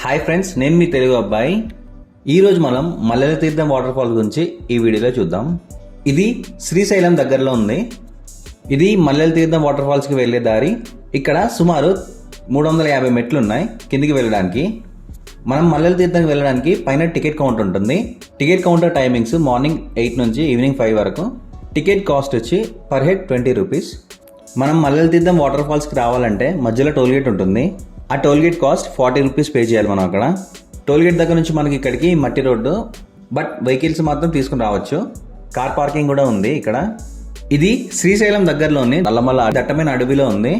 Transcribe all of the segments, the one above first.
Hi friends, నేను మీ తెలుగు అబ్బాయి. ఈరోజు మనం మల్లెల తీర్థం వాటర్ ఫాల్ గురించి ఈ వీడియోలో చూద్దాం. ఇది శ్రీశైలం దగ్గరలో ఉంది. ఇది మల్లెల తీర్థం వాటర్ ఫాల్స్కి వెళ్ళే దారి. ఇక్కడ సుమారు 350 మెట్లు ఉన్నాయి కిందికి వెళ్ళడానికి. మనం మల్లెల తీర్థంకి వెళ్ళడానికి పైన టికెట్ కౌంటర్ ఉంటుంది. టికెట్ కౌంటర్ టైమింగ్స్ మార్నింగ్ 8 నుంచి ఈవినింగ్ 5 వరకు. టికెట్ కాస్ట్ వచ్చి పర్ హెడ్ 20 రూపీస్. మనం మల్లెల తీర్థం వాటర్ ఫాల్స్కి రావాలంటే మధ్యలో టోల్గేట్ ఉంటుంది. ఆ టోల్గేట్ కాస్ట్ 40 రూపీస్ పే చేయాలి మనం అక్కడ. టోల్గేట్ దగ్గర నుంచి మనకి ఇక్కడికి మట్టి రోడ్డు, బట్ వెహికల్స్ మాత్రం తీసుకుని రావచ్చు. కార్ పార్కింగ్ కూడా ఉంది ఇక్కడ. ఇది శ్రీశైలం దగ్గరలోని నల్లమల దట్టమైన అడవిలో ఉంది.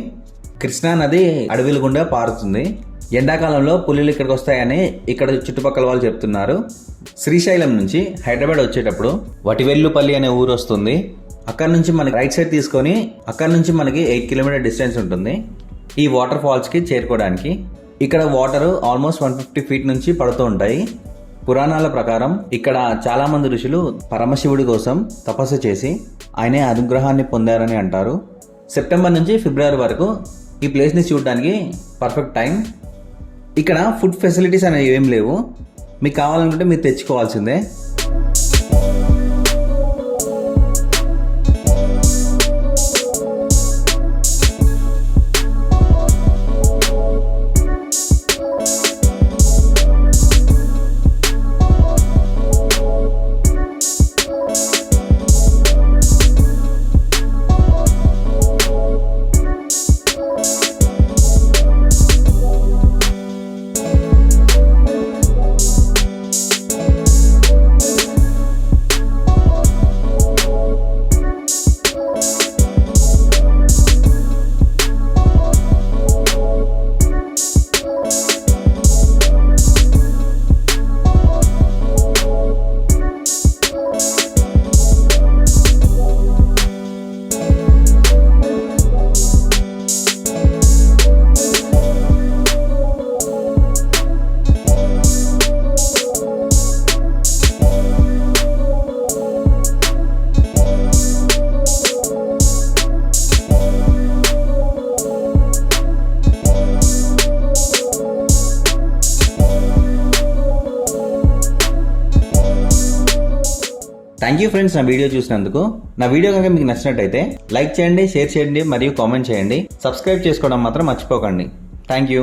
కృష్ణా నది అడవిల గుండా పారుతుంది. ఎండాకాలంలో పులులు ఇక్కడికి వస్తాయని ఇక్కడ చుట్టుపక్కల వాళ్ళు చెప్తున్నారు. శ్రీశైలం నుంచి హైదరాబాద్ వచ్చేటప్పుడు వటివెల్లుపల్లి అనే ఊరు వస్తుంది. అక్కడ నుంచి మనకి రైట్ సైడ్ తీసుకొని అక్కడ నుంచి మనకి 8 కిలోమీటర్ డిస్టెన్స్ ఉంటుంది ఈ వాటర్ ఫాల్స్కి చేరుకోవడానికి. ఇక్కడ వాటర్ ఆల్మోస్ట్ 150 ఫీట్ నుంచి పడుతూ ఉంటాయి. పురాణాల ప్రకారం ఇక్కడ చాలా మంది ఋషులు పరమశివుడి కోసం తపస్సు చేసి ఆయనే అనుగ్రహాన్ని పొందారని అంటారు. సెప్టెంబర్ నుంచి ఫిబ్రవరి వరకు ఈ ప్లేస్ని చూడడానికి పర్ఫెక్ట్ టైం. ఇక్కడ ఫుడ్ ఫెసిలిటీస్ అనేవి ఏం లేవు. మీకు కావాలనుకుంటే మీరు తెచ్చుకోవాల్సిందే. థ్యాంక్ యూ ఫ్రెండ్స్, నా వీడియో చూసినందుకు. నా వీడియో కనుక మీకు నచ్చినట్టయితే లైక్ చేయండి, షేర్ చేయండి మరియు కామెంట్ చేయండి. సబ్స్క్రైబ్ చేసుకోవడం మాత్రం మర్చిపోకండి. Thank you.